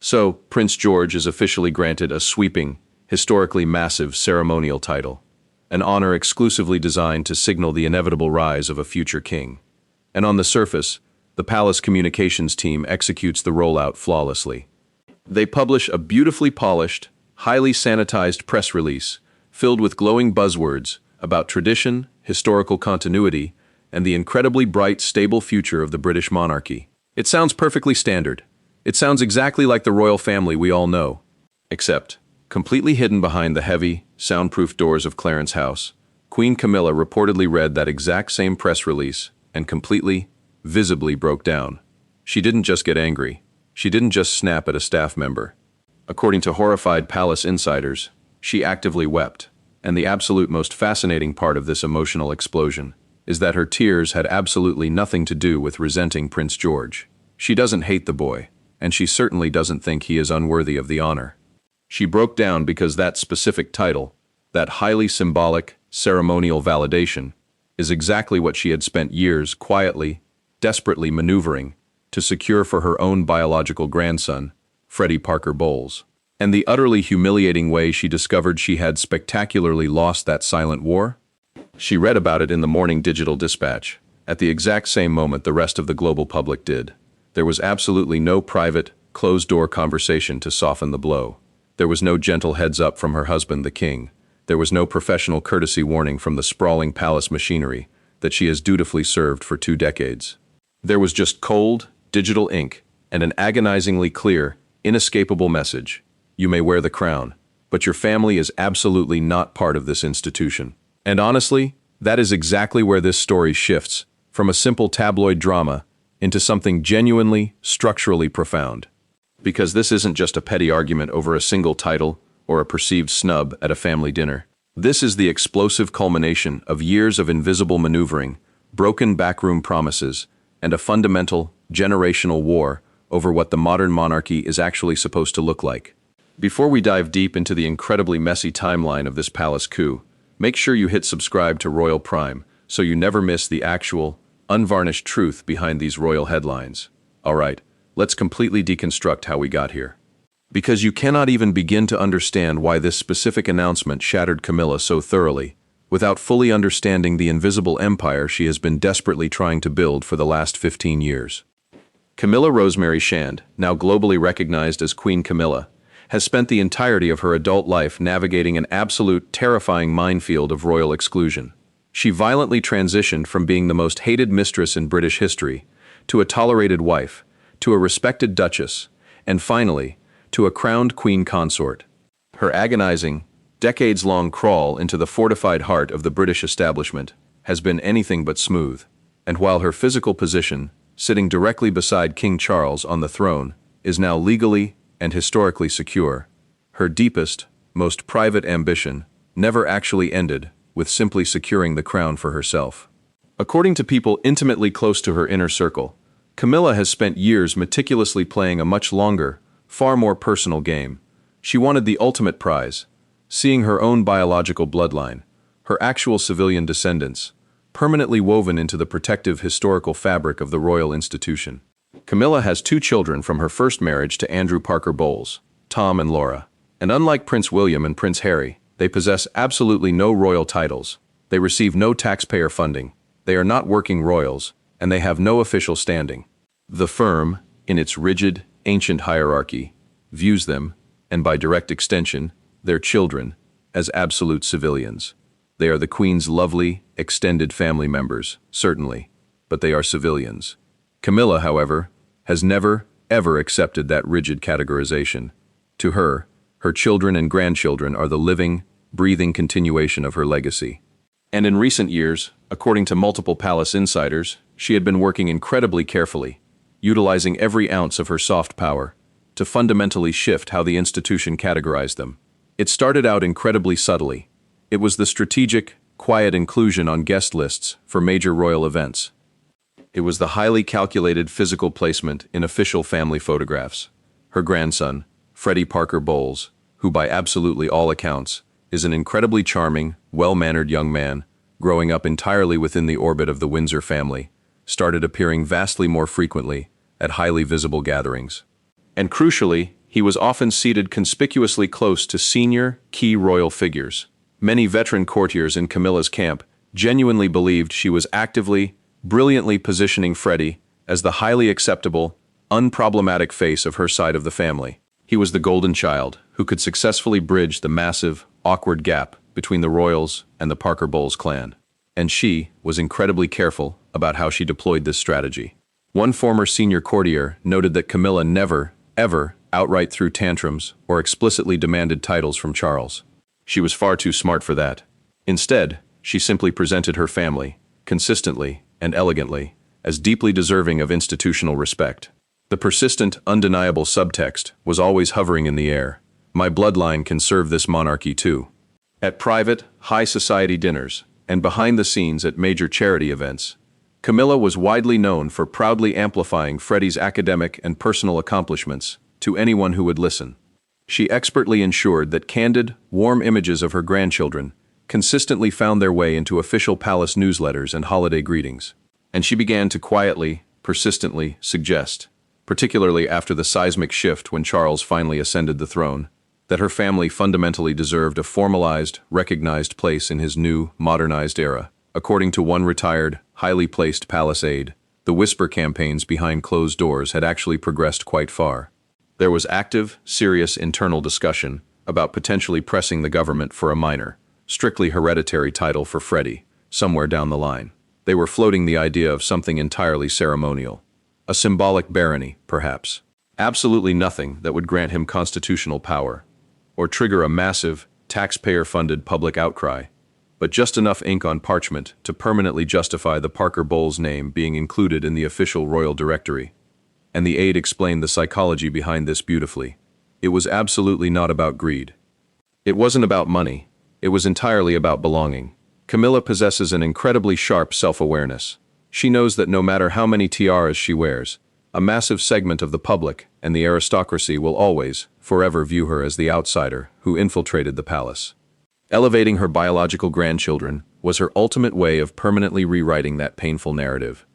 So, Prince George is officially granted a sweeping, historically massive ceremonial title, an honor exclusively designed to signal the inevitable rise of a future king. And on the surface, the palace communications team executes the rollout flawlessly. They publish a beautifully polished, highly sanitized press release filled with glowing buzzwords about tradition, historical continuity, and the incredibly bright, stable future of the British monarchy. It sounds perfectly standard. It sounds exactly like the royal family we all know. Except, completely hidden behind the heavy, soundproof doors of Clarence House, Queen Camilla reportedly read that exact same press release and completely, visibly broke down. She didn't just get angry. She didn't just snap at a staff member. According to horrified palace insiders, she actively wept. And the absolute most fascinating part of this emotional explosion is that her tears had absolutely nothing to do with resenting Prince George. She doesn't hate the boy, and she certainly doesn't think he is unworthy of the honor. She broke down because that specific title, that highly symbolic, ceremonial validation, is exactly what she had spent years quietly, desperately maneuvering to secure for her own biological grandson, Freddie Parker Bowles. And the utterly humiliating way she discovered she had spectacularly lost that silent war? She read about it in the Morning Digital Dispatch, at the exact same moment the rest of the global public did. There was absolutely no private, closed-door conversation to soften the blow. There was no gentle heads-up from her husband, the king. There was no professional courtesy warning from the sprawling palace machinery that she has dutifully served for 2 decades. There was just cold, digital ink and an agonizingly clear, inescapable message. You may wear the crown, but your family is absolutely not part of this institution. And honestly, that is exactly where this story shifts from a simple tabloid drama into something genuinely, structurally profound. Because this isn't just a petty argument over a single title or a perceived snub at a family dinner. This is the explosive culmination of years of invisible maneuvering, broken backroom promises, and a fundamental, generational war over what the modern monarchy is actually supposed to look like. Before we dive deep into the incredibly messy timeline of this palace coup, make sure you hit subscribe to Royal Prime so you never miss the actual, unvarnished truth behind these royal headlines. Alright, let's completely deconstruct how we got here. Because you cannot even begin to understand why this specific announcement shattered Camilla so thoroughly, without fully understanding the invisible empire she has been desperately trying to build for the last 15 years. Camilla Rosemary Shand, now globally recognized as Queen Camilla, has spent the entirety of her adult life navigating an absolute, terrifying minefield of royal exclusion. She violently transitioned from being the most hated mistress in British history, to a tolerated wife, to a respected duchess, and finally, to a crowned queen consort. Her agonizing, decades-long crawl into the fortified heart of the British establishment has been anything but smooth, and while her physical position, sitting directly beside King Charles on the throne, is now legally and historically secure, her deepest, most private ambition never actually ended with simply securing the crown for herself. According to people intimately close to her inner circle, Camilla has spent years meticulously playing a much longer, far more personal game. She wanted the ultimate prize, seeing her own biological bloodline, her actual civilian descendants, permanently woven into the protective historical fabric of the royal institution. Camilla has 2 children from her first marriage to Andrew Parker Bowles, Tom and Laura. And unlike Prince William and Prince Harry, they possess absolutely no royal titles. They receive no taxpayer funding. They are not working royals, and they have no official standing. The firm, in its rigid, ancient hierarchy, views them, and by direct extension, their children, as absolute civilians. They are the Queen's lovely, extended family members, certainly, but they are civilians. Camilla, however, has never, ever accepted that rigid categorization. To her, her children and grandchildren are the living, breathing continuation of her legacy. And in recent years, according to multiple palace insiders, she had been working incredibly carefully, utilizing every ounce of her soft power, to fundamentally shift how the institution categorized them. It started out incredibly subtly. It was the strategic, quiet inclusion on guest lists for major royal events. It was the highly calculated physical placement in official family photographs. Her grandson, Freddie Parker Bowles, who by absolutely all accounts is an incredibly charming, well-mannered young man, growing up entirely within the orbit of the Windsor family, started appearing vastly more frequently at highly visible gatherings. And crucially, He was often seated conspicuously close to senior, key royal figures. Many veteran courtiers in Camilla's camp genuinely believed she was actively, brilliantly positioning Freddie as the highly acceptable, unproblematic face of her side of the family. He was the golden child who could successfully bridge the massive, awkward gap between the royals and the Parker Bowles clan. And she was incredibly careful about how she deployed this strategy. One former senior courtier noted that Camilla never, ever outright threw tantrums or explicitly demanded titles from Charles. She was far too smart for that. Instead, she simply presented her family, consistently and elegantly, as deeply deserving of institutional respect. The persistent, undeniable subtext was always hovering in the air. My bloodline can serve this monarchy too. At private, high society dinners, and behind the scenes at major charity events, Camilla was widely known for proudly amplifying Freddie's academic and personal accomplishments to anyone who would listen. She expertly ensured that candid, warm images of her grandchildren consistently found their way into official palace newsletters and holiday greetings. And she began to quietly, persistently suggest, particularly after the seismic shift when Charles finally ascended the throne, that her family fundamentally deserved a formalized, recognized place in his new, modernized era. According to one retired, highly placed palace aide, the whisper campaigns behind closed doors had actually progressed quite far. There was active, serious internal discussion about potentially pressing the government for a minor, strictly hereditary title for Freddie, somewhere down the line. They were floating the idea of something entirely ceremonial. A symbolic barony, perhaps. Absolutely nothing that would grant him constitutional power, or trigger a massive, taxpayer-funded public outcry, but just enough ink on parchment to permanently justify the Parker Bowles name being included in the official royal directory. And the aide explained the psychology behind this beautifully. It was absolutely not about greed. It wasn't about money. It was entirely about belonging. Camilla possesses an incredibly sharp self-awareness. She knows that no matter how many tiaras she wears, a massive segment of the public and the aristocracy will always, forever view her as the outsider who infiltrated the palace. Elevating her biological grandchildren was her ultimate way of permanently rewriting that painful narrative.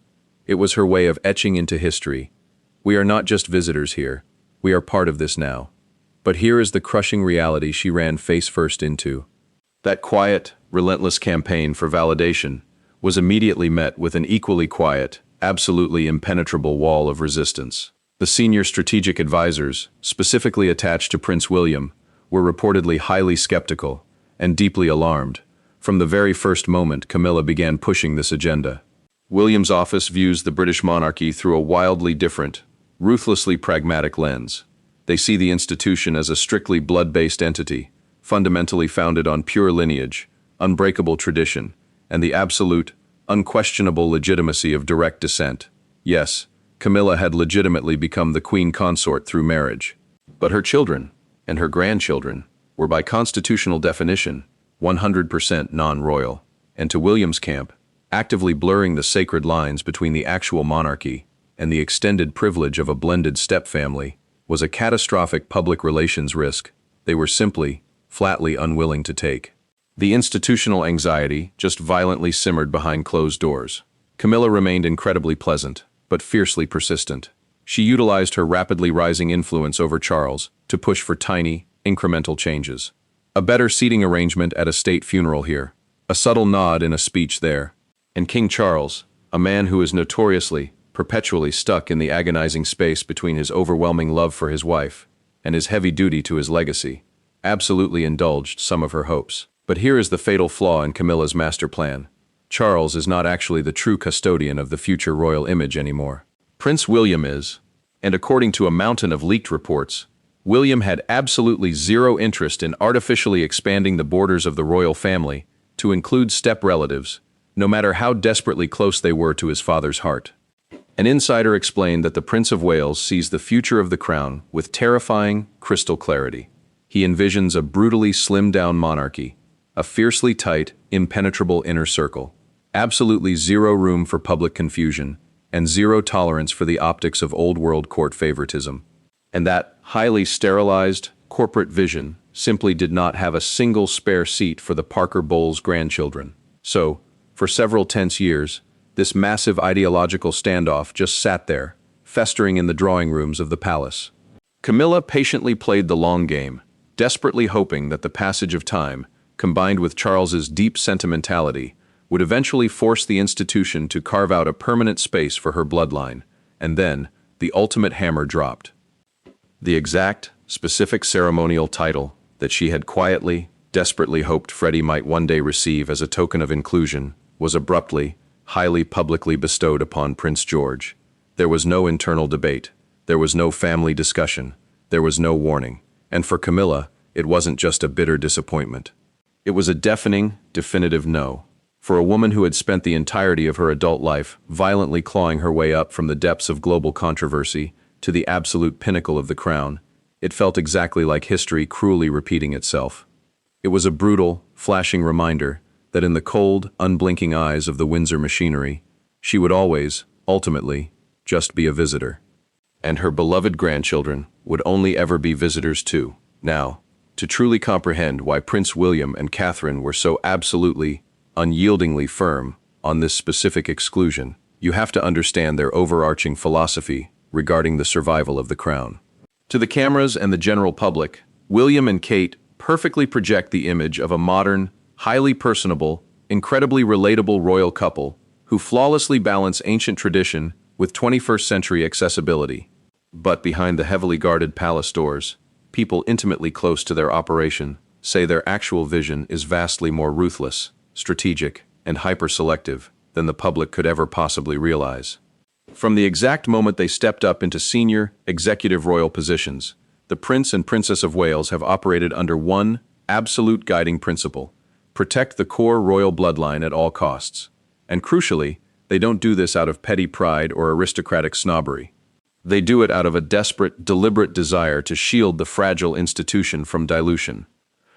It was her way of etching into history. We are not just visitors here, we are part of this now. But here is the crushing reality she ran face first into. That quiet, relentless campaign for validation was immediately met with an equally quiet, absolutely impenetrable wall of resistance. The senior strategic advisors, specifically attached to Prince William, were reportedly highly skeptical and deeply alarmed from the very first moment Camilla began pushing this agenda. William's office views the British monarchy through a wildly different, ruthlessly pragmatic lens. They see the institution as a strictly blood-based entity, fundamentally founded on pure lineage, unbreakable tradition, and the absolute, unquestionable legitimacy of direct descent. Yes, Camilla had legitimately become the queen consort through marriage. But her children, and her grandchildren, were by constitutional definition 100% non-royal, and to William's camp, actively blurring the sacred lines between the actual monarchy and the extended privilege of a blended stepfamily was a catastrophic public relations risk they were simply, flatly unwilling to take. The institutional anxiety just violently simmered behind closed doors. Camilla remained incredibly pleasant, but fiercely persistent. She utilized her rapidly rising influence over Charles to push for tiny, incremental changes. A better seating arrangement at a state funeral here, a subtle nod in a speech there, and King Charles, a man who is notoriously, perpetually stuck in the agonizing space between his overwhelming love for his wife and his heavy duty to his legacy, absolutely indulged some of her hopes. But here is the fatal flaw in Camilla's master plan. Charles is not actually the true custodian of the future royal image anymore. Prince William is, and according to a mountain of leaked reports, William had absolutely zero interest in artificially expanding the borders of the royal family to include step-relatives, no matter how desperately close they were to his father's heart. An insider explained that the Prince of Wales sees the future of the crown with terrifying, crystal clarity. He envisions a brutally slimmed-down monarchy, a fiercely tight, impenetrable inner circle, absolutely zero room for public confusion, and zero tolerance for the optics of old-world court favoritism. And that highly sterilized, corporate vision simply did not have a single spare seat for the Parker Bowles grandchildren. So, for several tense years, this massive ideological standoff just sat there, festering in the drawing rooms of the palace. Camilla patiently played the long game, desperately hoping that the passage of time, combined with Charles's deep sentimentality, would eventually force the institution to carve out a permanent space for her bloodline, and then the ultimate hammer dropped. The exact, specific ceremonial title that she had quietly, desperately hoped Freddie might one day receive as a token of inclusion was abruptly, highly publicly bestowed upon Prince George. There was no internal debate. There was no family discussion. There was no warning. And for Camilla, it wasn't just a bitter disappointment. It was a deafening, definitive no. For a woman who had spent the entirety of her adult life violently clawing her way up from the depths of global controversy to the absolute pinnacle of the crown, it felt exactly like history cruelly repeating itself. It was a brutal, flashing reminder that in the cold, unblinking eyes of the Windsor machinery, she would always, ultimately, just be a visitor. And her beloved grandchildren would only ever be visitors too. Now, to truly comprehend why Prince William and Catherine were so absolutely, unyieldingly firm on this specific exclusion, you have to understand their overarching philosophy regarding the survival of the crown. To the cameras and the general public, William and Kate perfectly project the image of a modern, highly personable, incredibly relatable royal couple who flawlessly balance ancient tradition with 21st century accessibility. But behind the heavily guarded palace doors, people intimately close to their operation say their actual vision is vastly more ruthless, strategic, and hyper-selective than the public could ever possibly realize. From the exact moment they stepped up into senior, executive royal positions, the Prince and Princess of Wales have operated under one absolute guiding principle: protect the core royal bloodline at all costs. And crucially, they don't do this out of petty pride or aristocratic snobbery. They do it out of a desperate, deliberate desire to shield the fragile institution from dilution,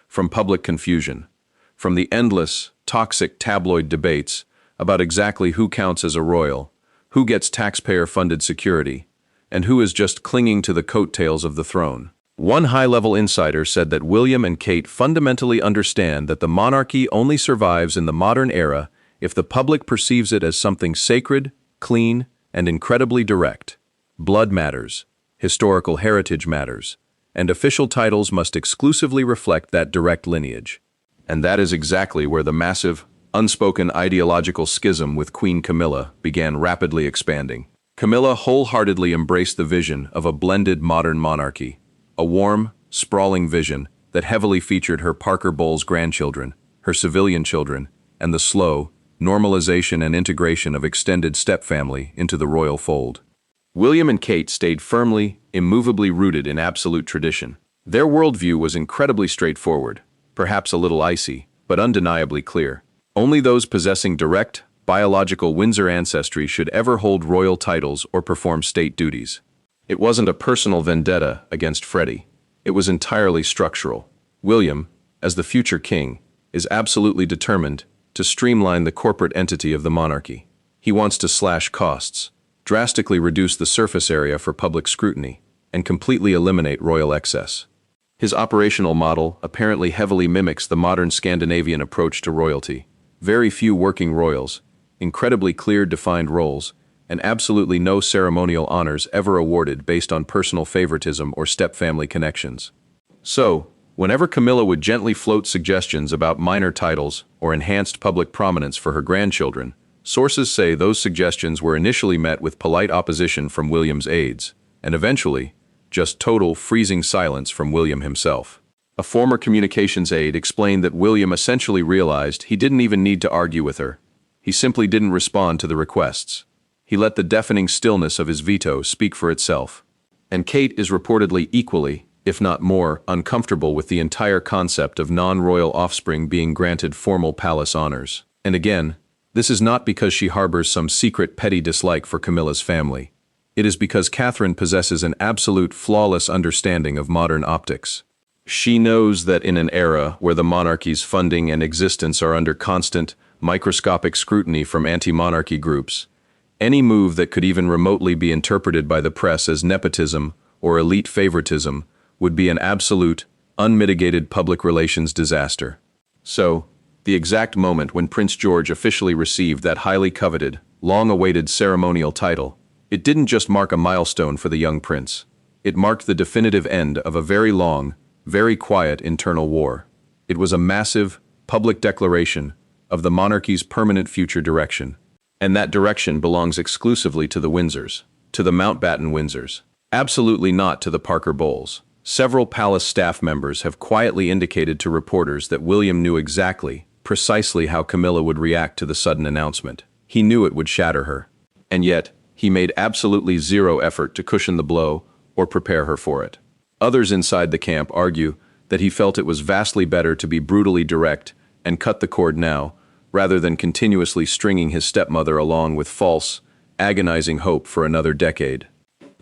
from public confusion, from the endless, toxic tabloid debates about exactly who counts as a royal, who gets taxpayer-funded security, and who is just clinging to the coattails of the throne. One high-level insider said that William and Kate fundamentally understand that the monarchy only survives in the modern era if the public perceives it as something sacred, clean, and incredibly direct. Blood matters, historical heritage matters, and official titles must exclusively reflect that direct lineage. And that is exactly where the massive, unspoken ideological schism with Queen Camilla began rapidly expanding. Camilla wholeheartedly embraced the vision of a blended modern monarchy, a warm, sprawling vision that heavily featured her Parker Bowles grandchildren, her civilian children, and the slow normalization and integration of extended stepfamily into the royal fold. William and Kate stayed firmly, immovably rooted in absolute tradition. Their worldview was incredibly straightforward, perhaps a little icy, but undeniably clear. Only those possessing direct, biological Windsor ancestry should ever hold royal titles or perform state duties. It wasn't a personal vendetta against Freddie. It was entirely structural. William, as the future king, is absolutely determined to streamline the corporate entity of the monarchy. He wants to slash costs, drastically reduce the surface area for public scrutiny, and completely eliminate royal excess. His operational model apparently heavily mimics the modern Scandinavian approach to royalty. Very few working royals, incredibly clear defined roles, and absolutely no ceremonial honors ever awarded based on personal favoritism or step-family connections. So, whenever Camilla would gently float suggestions about minor titles or enhanced public prominence for her grandchildren, sources say those suggestions were initially met with polite opposition from William's aides, and eventually, just total freezing silence from William himself. A former communications aide explained that William essentially realized he didn't even need to argue with her. He simply didn't respond to the requests. He let the deafening stillness of his veto speak for itself. And Kate is reportedly equally, if not more, uncomfortable with the entire concept of non-royal offspring being granted formal palace honors. And again, this is not because she harbors some secret petty dislike for Camilla's family. It is because Catherine possesses an absolute flawless understanding of modern optics. She knows that in an era where the monarchy's funding and existence are under constant, microscopic scrutiny from anti-monarchy groups, any move that could even remotely be interpreted by the press as nepotism or elite favoritism would be an absolute, unmitigated public relations disaster. So, the exact moment when Prince George officially received that highly coveted, long-awaited ceremonial title, it didn't just mark a milestone for the young prince. It marked the definitive end of a very long, very quiet internal war. It was a massive, public declaration of the monarchy's permanent future direction. And that direction belongs exclusively to the Windsors, to the Mountbatten Windsors. Absolutely not to the Parker Bowles. Several palace staff members have quietly indicated to reporters that William knew exactly, precisely how Camilla would react to the sudden announcement. He knew it would shatter her. And yet, he made absolutely zero effort to cushion the blow or prepare her for it. Others inside the camp argue that he felt it was vastly better to be brutally direct and cut the cord now, rather than continuously stringing his stepmother along with false, agonizing hope for another decade.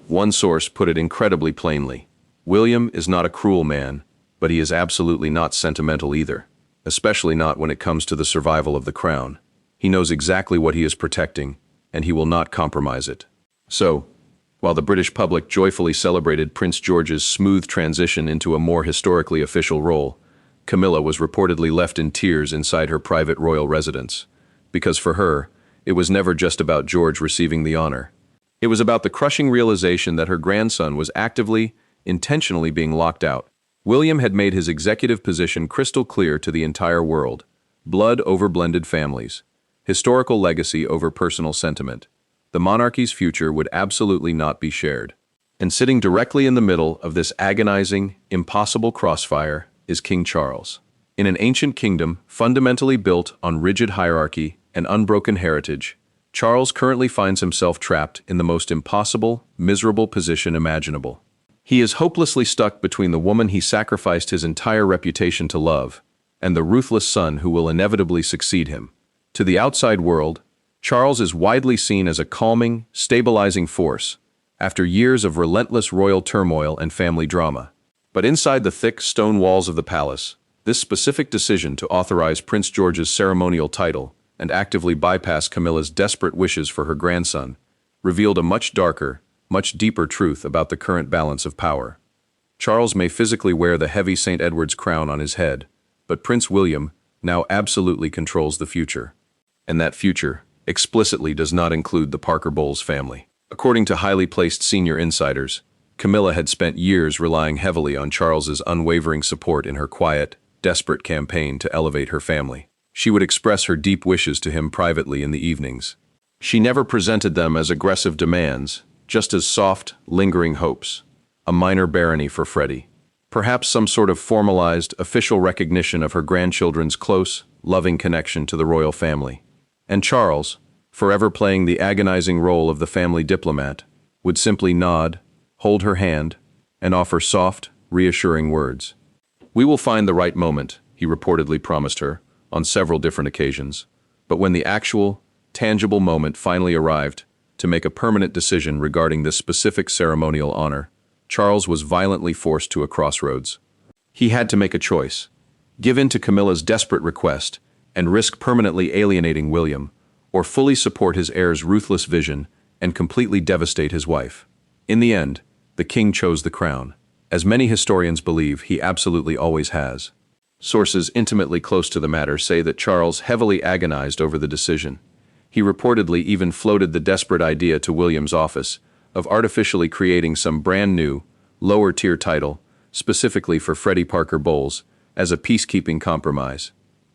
One source put it incredibly plainly. William is not a cruel man, but he is absolutely not sentimental either, especially not when it comes to the survival of the crown. He knows exactly what he is protecting, and he will not compromise it. So, while the British public joyfully celebrated Prince George's smooth transition into a more historically official role, Camilla was reportedly left in tears inside her private royal residence, because for her, it was never just about George receiving the honor. It was about the crushing realization that her grandson was actively, intentionally being locked out. William had made his executive position crystal clear to the entire world: blood over blended families, historical legacy over personal sentiment. The monarchy's future would absolutely not be shared. And sitting directly in the middle of this agonizing, impossible crossfire is King Charles. In an ancient kingdom fundamentally built on rigid hierarchy and unbroken heritage, Charles currently finds himself trapped in the most impossible, miserable position imaginable. He is hopelessly stuck between the woman he sacrificed his entire reputation to love and the ruthless son who will inevitably succeed him. To the outside world, Charles is widely seen as a calming, stabilizing force after years of relentless royal turmoil and family drama. But inside the thick stone walls of the palace, this specific decision to authorize Prince George's ceremonial title and actively bypass Camilla's desperate wishes for her grandson revealed a much darker, much deeper truth about the current balance of power. Charles may physically wear the heavy St. Edward's crown on his head, but Prince William now absolutely controls the future. And that future explicitly does not include the Parker Bowles family. According to highly placed senior insiders, Camilla had spent years relying heavily on Charles's unwavering support in her quiet, desperate campaign to elevate her family. She would express her deep wishes to him privately in the evenings. She never presented them as aggressive demands, just as soft, lingering hopes. A minor barony for Freddie. Perhaps some sort of formalized, official recognition of her grandchildren's close, loving connection to the royal family. And Charles, forever playing the agonizing role of the family diplomat, would simply nod, hold her hand, and offer soft, reassuring words. "We will find the right moment," he reportedly promised her, on several different occasions. But when the actual, tangible moment finally arrived to make a permanent decision regarding this specific ceremonial honor, Charles was violently forced to a crossroads. He had to make a choice: give in to Camilla's desperate request and risk permanently alienating William, or fully support his heir's ruthless vision and completely devastate his wife. In the end, the king chose the crown, as many historians believe he absolutely always has. Sources intimately close to the matter say that Charles heavily agonized over the decision. He reportedly even floated the desperate idea to William's office of artificially creating some brand new, lower-tier title, specifically for Freddie Parker Bowles, as a peacekeeping compromise.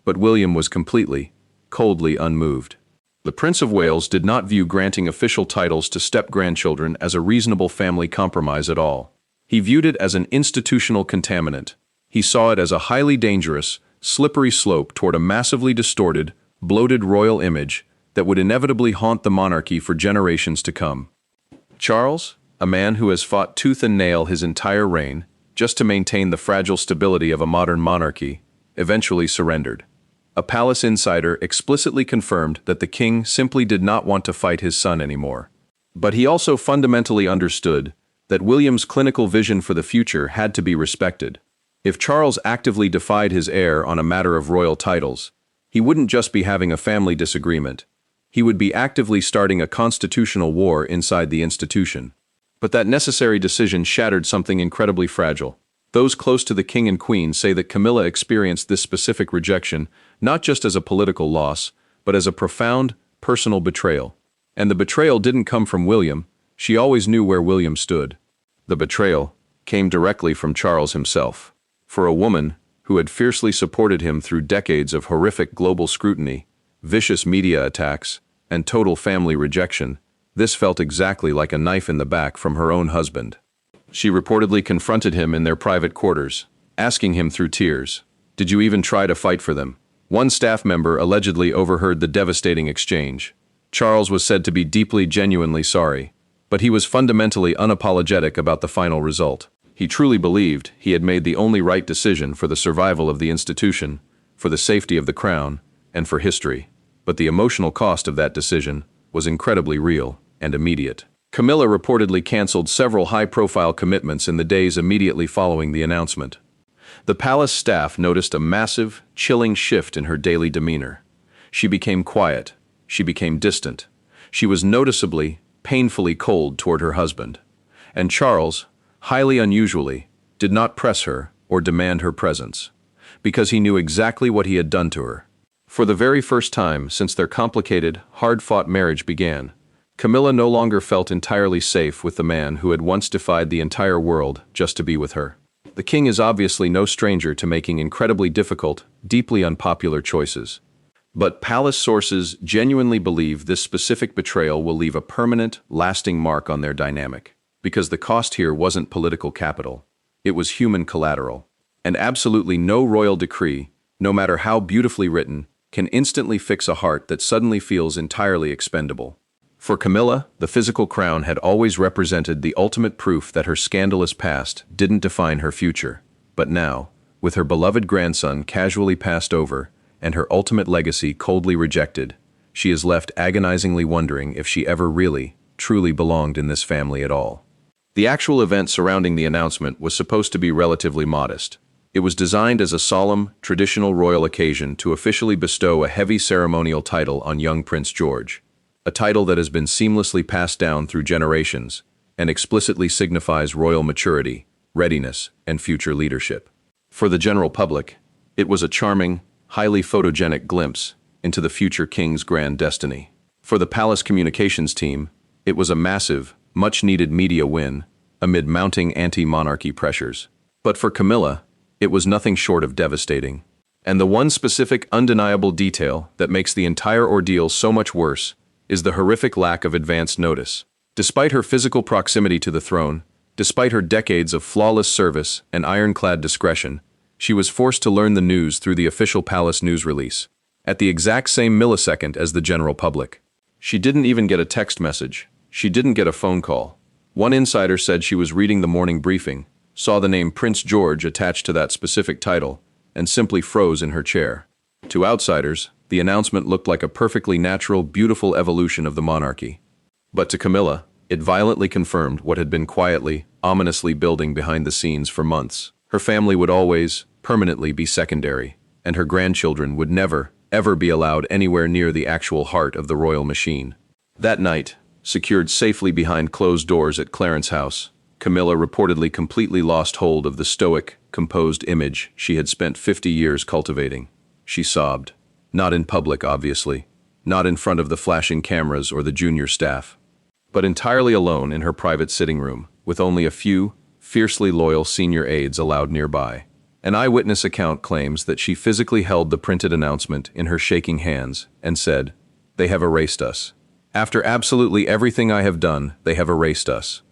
But William was completely, coldly unmoved. The Prince of Wales did not view granting official titles to step-grandchildren as a reasonable family compromise at all. He viewed it as an institutional contaminant. He saw it as a highly dangerous, slippery slope toward a massively distorted, bloated royal image that would inevitably haunt the monarchy for generations to come. Charles, a man who has fought tooth and nail his entire reign just to maintain the fragile stability of a modern monarchy, eventually surrendered. A palace insider explicitly confirmed that the king simply did not want to fight his son anymore. But he also fundamentally understood that William's clinical vision for the future had to be respected. If Charles actively defied his heir on a matter of royal titles, he wouldn't just be having a family disagreement. He would be actively starting a constitutional war inside the institution. But that necessary decision shattered something incredibly fragile. Those close to the king and queen say that Camilla experienced this specific rejection not just as a political loss, but as a profound, personal betrayal. And the betrayal didn't come from William. She always knew where William stood. The betrayal came directly from Charles himself. For a woman who had fiercely supported him through decades of horrific global scrutiny, vicious media attacks, and total family rejection, this felt exactly like a knife in the back from her own husband. She reportedly confronted him in their private quarters, asking him through tears, "Did you even try to fight for them?" One staff member allegedly overheard the devastating exchange. Charles was said to be deeply, genuinely sorry, but he was fundamentally unapologetic about the final result. He truly believed he had made the only right decision for the survival of the institution, for the safety of the crown, and for history. But the emotional cost of that decision was incredibly real and immediate. Camilla reportedly canceled several high-profile commitments in the days immediately following the announcement. The palace staff noticed a massive, chilling shift in her daily demeanor. She became quiet. She became distant. She was noticeably, painfully cold toward her husband. And Charles, highly unusually, did not press her or demand her presence, because he knew exactly what he had done to her. For the very first time since their complicated, hard-fought marriage began, Camilla no longer felt entirely safe with the man who had once defied the entire world just to be with her. The king is obviously no stranger to making incredibly difficult, deeply unpopular choices. But palace sources genuinely believe this specific betrayal will leave a permanent, lasting mark on their dynamic, because the cost here wasn't political capital, it was human collateral. And absolutely no royal decree, no matter how beautifully written, can instantly fix a heart that suddenly feels entirely expendable. For Camilla, the physical crown had always represented the ultimate proof that her scandalous past didn't define her future. But now, with her beloved grandson casually passed over and her ultimate legacy coldly rejected, she is left agonizingly wondering if she ever really, truly belonged in this family at all. The actual event surrounding the announcement was supposed to be relatively modest. It was designed as a solemn, traditional royal occasion to officially bestow a heavy ceremonial title on young Prince George, a title that has been seamlessly passed down through generations and explicitly signifies royal maturity, readiness, and future leadership. For the general public, it was a charming, highly photogenic glimpse into the future king's grand destiny. For the palace communications team, it was a massive, much-needed media win amid mounting anti-monarchy pressures. But for Camilla, it was nothing short of devastating. And the one specific, undeniable detail that makes the entire ordeal so much worse is the horrific lack of advance notice. Despite her physical proximity to the throne, despite her decades of flawless service and ironclad discretion, she was forced to learn the news through the official palace news release, at the exact same millisecond as the general public. She didn't even get a text message. She didn't get a phone call. One insider said she was reading the morning briefing, saw the name Prince George attached to that specific title, and simply froze in her chair. To outsiders, the announcement looked like a perfectly natural, beautiful evolution of the monarchy. But to Camilla, it violently confirmed what had been quietly, ominously building behind the scenes for months. Her family would always, permanently be secondary, and her grandchildren would never, ever be allowed anywhere near the actual heart of the royal machine. That night, secured safely behind closed doors at Clarence House, Camilla reportedly completely lost hold of the stoic, composed image she had spent 50 years cultivating. She sobbed. Not in public, obviously. Not in front of the flashing cameras or the junior staff. But entirely alone in her private sitting room, with only a few, fiercely loyal senior aides allowed nearby. An eyewitness account claims that she physically held the printed announcement in her shaking hands and said, "They have erased us. After absolutely everything I have done, they have erased us."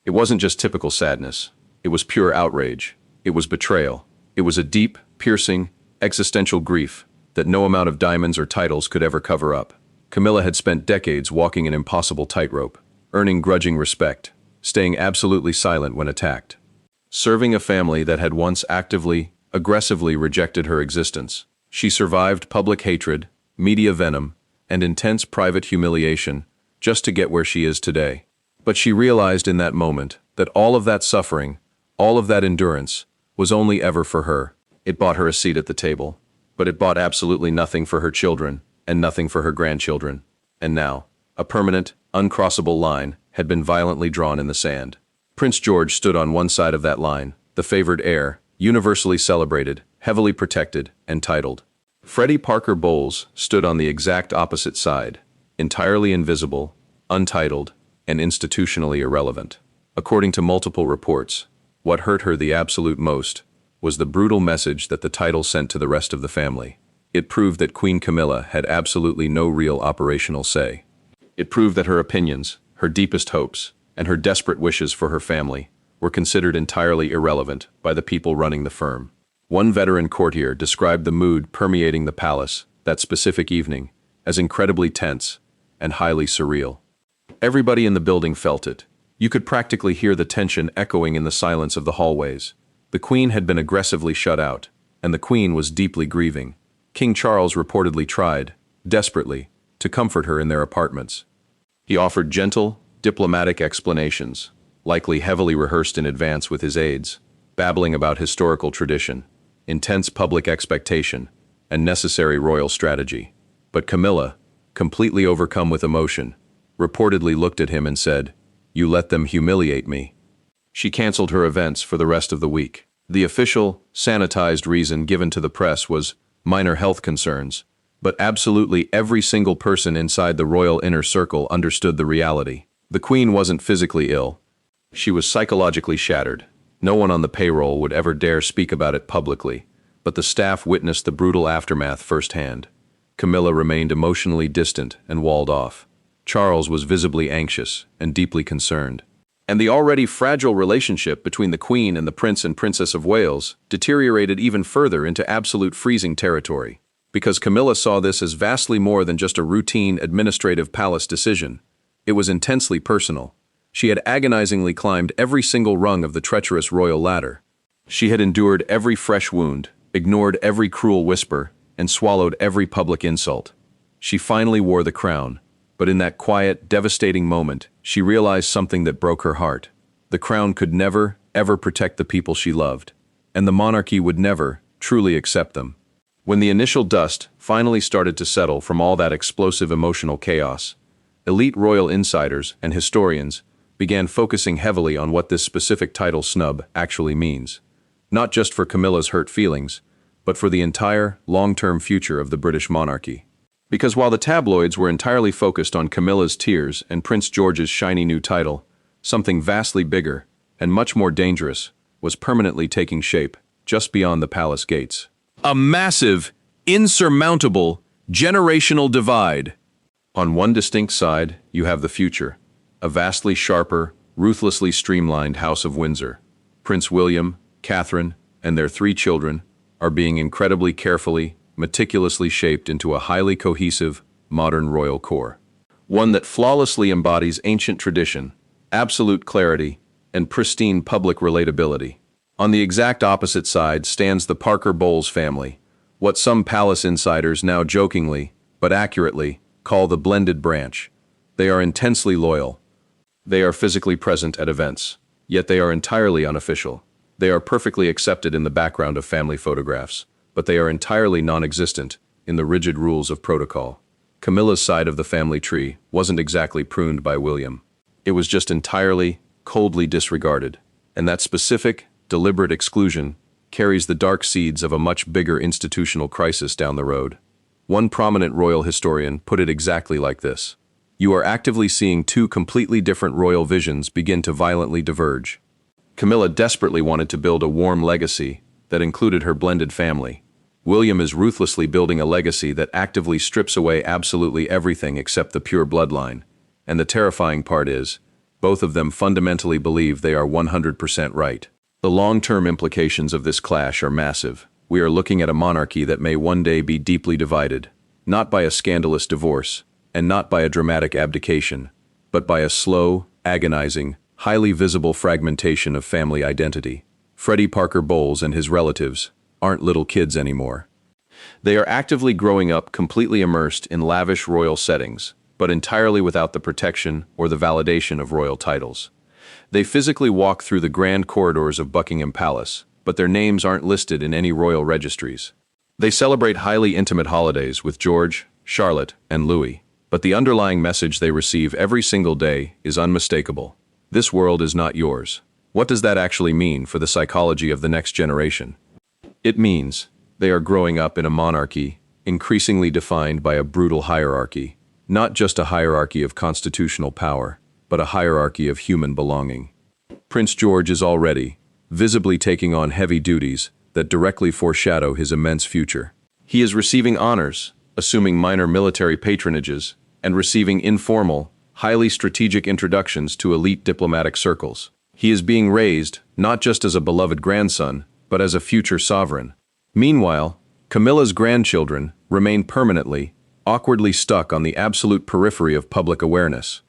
It wasn't just typical sadness. It was pure outrage. It was betrayal. It was a deep, piercing, existential grief that no amount of diamonds or titles could ever cover up. Camilla had spent decades walking an impossible tightrope, earning grudging respect, staying absolutely silent when attacked, serving a family that had once actively, aggressively rejected her existence. She survived public hatred, media venom, and intense private humiliation just to get where she is today. But she realized in that moment that all of that suffering, all of that endurance, was only ever for her. It bought her a seat at the table, but it bought absolutely nothing for her children and nothing for her grandchildren. And now, a permanent, uncrossable line had been violently drawn in the sand. Prince George stood on one side of that line, the favored heir, universally celebrated, heavily protected, and titled. Freddie Parker Bowles stood on the exact opposite side, entirely invisible, untitled, and institutionally irrelevant. According to multiple reports, what hurt her the absolute most was the brutal message that the title sent to the rest of the family. It proved that Queen Camilla had absolutely no real operational say. It proved that her opinions, her deepest hopes, and her desperate wishes for her family were considered entirely irrelevant by the people running the firm. One veteran courtier described the mood permeating the palace that specific evening as incredibly tense and highly surreal. Everybody in the building felt it. You could practically hear the tension echoing in the silence of the hallways. The Queen had been aggressively shut out, and the Queen was deeply grieving. King Charles reportedly tried, desperately, to comfort her in their apartments. He offered gentle, diplomatic explanations, likely heavily rehearsed in advance with his aides, babbling about historical tradition, intense public expectation, and necessary royal strategy. But Camilla, completely overcome with emotion, reportedly looked at him and said, "You let them humiliate me." She canceled her events for the rest of the week. The official, sanitized reason given to the press was minor health concerns, but absolutely every single person inside the royal inner circle understood the reality. The Queen wasn't physically ill. She was psychologically shattered. No one on the payroll would ever dare speak about it publicly, but the staff witnessed the brutal aftermath firsthand. Camilla remained emotionally distant and walled off. Charles was visibly anxious and deeply concerned. And the already fragile relationship between the Queen and the Prince and Princess of Wales deteriorated even further into absolute freezing territory, because Camilla saw this as vastly more than just a routine administrative palace decision. It was intensely personal. She had agonizingly climbed every single rung of the treacherous royal ladder. She had endured every fresh wound, ignored every cruel whisper, and swallowed every public insult. She finally wore the crown, but in that quiet, devastating moment, she realized something that broke her heart. The crown could never, ever protect the people she loved, and the monarchy would never truly accept them. When the initial dust finally started to settle from all that explosive emotional chaos, elite royal insiders and historians began focusing heavily on what this specific title snub actually means, not just for Camilla's hurt feelings, but for the entire, long-term future of the British monarchy. Because while the tabloids were entirely focused on Camilla's tears and Prince George's shiny new title, something vastly bigger and much more dangerous was permanently taking shape just beyond the palace gates. A massive, insurmountable, generational divide. On one distinct side, you have the future, a vastly sharper, ruthlessly streamlined House of Windsor. Prince William, Catherine, and their 3 children are being incredibly carefully, meticulously shaped into a highly cohesive, modern royal core. One that flawlessly embodies ancient tradition, absolute clarity, and pristine public relatability. On the exact opposite side stands the Parker Bowles family, what some palace insiders now jokingly, but accurately, call the blended branch. They are intensely loyal. They are physically present at events, yet they are entirely unofficial. They are perfectly accepted in the background of family photographs, but they are entirely non-existent in the rigid rules of protocol. Camilla's side of the family tree wasn't exactly pruned by William. It was just entirely, coldly disregarded, and that specific, deliberate exclusion carries the dark seeds of a much bigger institutional crisis down the road. One prominent royal historian put it exactly like this: "You are actively seeing 2 completely different royal visions begin to violently diverge." Camilla desperately wanted to build a warm legacy that included her blended family. William is ruthlessly building a legacy that actively strips away absolutely everything except the pure bloodline. And the terrifying part is, both of them fundamentally believe they are 100% right. The long-term implications of this clash are massive. We are looking at a monarchy that may one day be deeply divided, not by a scandalous divorce, and not by a dramatic abdication, but by a slow, agonizing, highly visible fragmentation of family identity. Freddie Parker Bowles and his relatives aren't little kids anymore. They are actively growing up completely immersed in lavish royal settings, but entirely without the protection or the validation of royal titles. They physically walk through the grand corridors of Buckingham Palace, but their names aren't listed in any royal registries. They celebrate highly intimate holidays with George, Charlotte, and Louis, but the underlying message they receive every single day is unmistakable. This world is not yours. What does that actually mean for the psychology of the next generation? It means they are growing up in a monarchy increasingly defined by a brutal hierarchy, not just a hierarchy of constitutional power, but a hierarchy of human belonging. Prince George is already, visibly taking on heavy duties that directly foreshadow his immense future. He is receiving honors, assuming minor military patronages, and receiving informal, highly strategic introductions to elite diplomatic circles. He is being raised not just as a beloved grandson, but as a future sovereign. Meanwhile, Camilla's grandchildren remain permanently, awkwardly stuck on the absolute periphery of public awareness.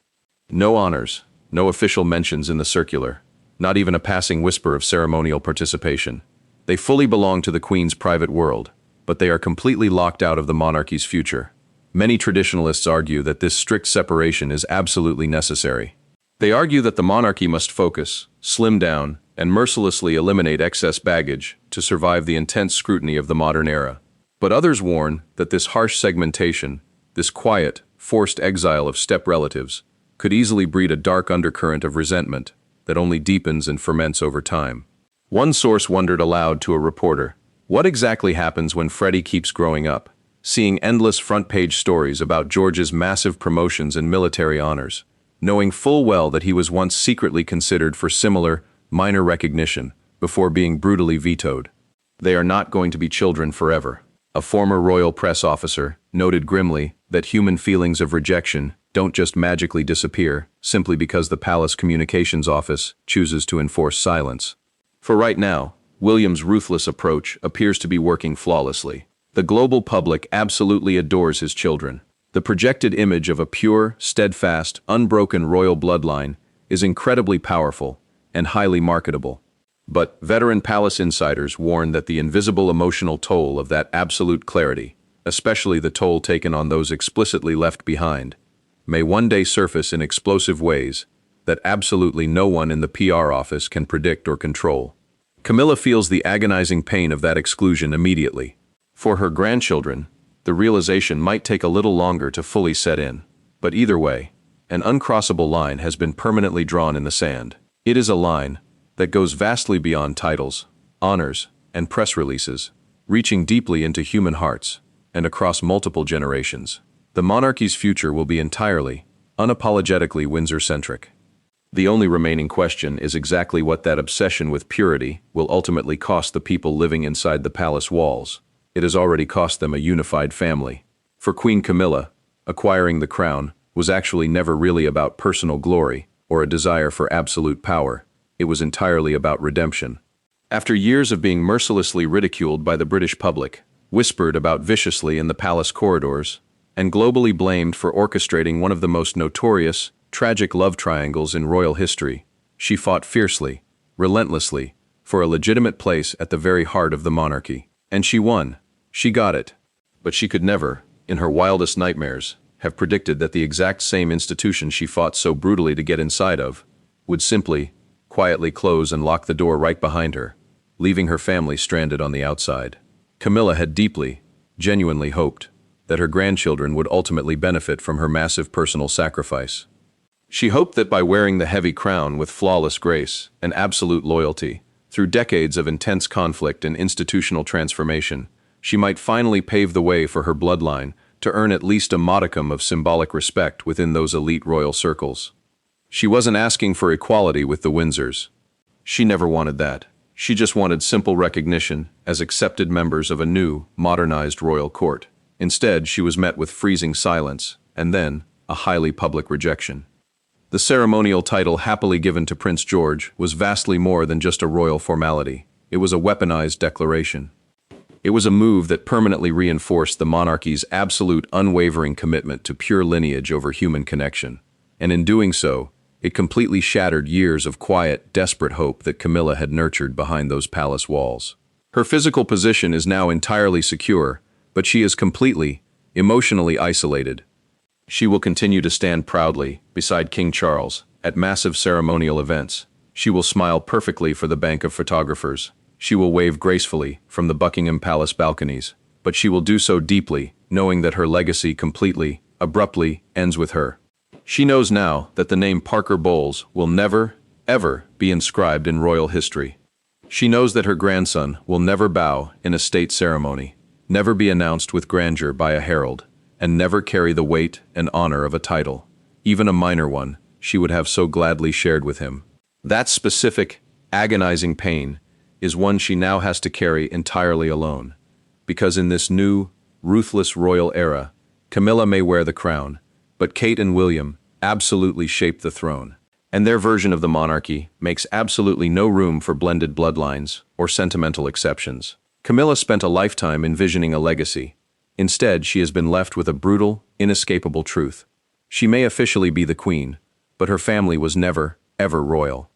No honors, no official mentions in the circular, not even a passing whisper of ceremonial participation. They fully belong to the Queen's private world, but they are completely locked out of the monarchy's future. Many traditionalists argue that this strict separation is absolutely necessary. They argue that the monarchy must focus, slim down, and mercilessly eliminate excess baggage to survive the intense scrutiny of the modern era. But others warn that this harsh segmentation, this quiet, forced exile of step-relatives, could easily breed a dark undercurrent of resentment that only deepens and ferments over time. One source wondered aloud to a reporter, what exactly happens when Freddie keeps growing up, seeing endless front-page stories about George's massive promotions and military honors, knowing full well that he was once secretly considered for similar, minor recognition before being brutally vetoed. They are not going to be children forever. A former royal press officer noted grimly that human feelings of rejection don't just magically disappear simply because the palace communications office chooses to enforce silence. For right now, William's ruthless approach appears to be working flawlessly. The global public absolutely adores his children. The projected image of a pure, steadfast, unbroken royal bloodline is incredibly powerful and highly marketable. But veteran palace insiders warn that the invisible emotional toll of that absolute clarity, especially the toll taken on those explicitly left behind, may one day surface in explosive ways that absolutely no one in the PR office can predict or control. Camilla feels the agonizing pain of that exclusion immediately. For her grandchildren, the realization might take a little longer to fully set in. But either way, an uncrossable line has been permanently drawn in the sand. It is a line that goes vastly beyond titles, honors, and press releases, reaching deeply into human hearts and across multiple generations. The monarchy's future will be entirely, unapologetically Windsor-centric. The only remaining question is exactly what that obsession with purity will ultimately cost the people living inside the palace walls. It has already cost them a unified family. For Queen Camilla, acquiring the crown was actually never really about personal glory or a desire for absolute power. It was entirely about redemption. After years of being mercilessly ridiculed by the British public, whispered about viciously in the palace corridors, and globally blamed for orchestrating one of the most notorious, tragic love triangles in royal history, she fought fiercely, relentlessly, for a legitimate place at the very heart of the monarchy. And she won. She got it. But she could never, in her wildest nightmares, have predicted that the exact same institution she fought so brutally to get inside of would simply, quietly close and lock the door right behind her, leaving her family stranded on the outside. Camilla had deeply, genuinely hoped that her grandchildren would ultimately benefit from her massive personal sacrifice. She hoped that by wearing the heavy crown with flawless grace and absolute loyalty, through decades of intense conflict and institutional transformation, she might finally pave the way for her bloodline to earn at least a modicum of symbolic respect within those elite royal circles. She wasn't asking for equality with the Windsors. She never wanted that. She just wanted simple recognition as accepted members of a new, modernized royal court. Instead, she was met with freezing silence, and then a highly public rejection. The ceremonial title happily given to Prince George was vastly more than just a royal formality. It was a weaponized declaration. It was a move that permanently reinforced the monarchy's absolute unwavering commitment to pure lineage over human connection. And in doing so, it completely shattered years of quiet, desperate hope that Camilla had nurtured behind those palace walls. Her physical position is now entirely secure, but she is completely, emotionally isolated. She will continue to stand proudly beside King Charles at massive ceremonial events. She will smile perfectly for the bank of photographers. She will wave gracefully from the Buckingham Palace balconies, but she will do so deeply, knowing that her legacy completely, abruptly ends with her. She knows now that the name Parker Bowles will never, ever be inscribed in royal history. She knows that her grandson will never bow in a state ceremony, never be announced with grandeur by a herald, and never carry the weight and honor of a title, even a minor one she would have so gladly shared with him. That specific, agonizing pain is one she now has to carry entirely alone. Because in this new, ruthless royal era, Camilla may wear the crown, but Kate and William absolutely shape the throne. And their version of the monarchy makes absolutely no room for blended bloodlines or sentimental exceptions. Camilla spent a lifetime envisioning a legacy. Instead, she has been left with a brutal, inescapable truth. She may officially be the queen, but her family was never, ever royal.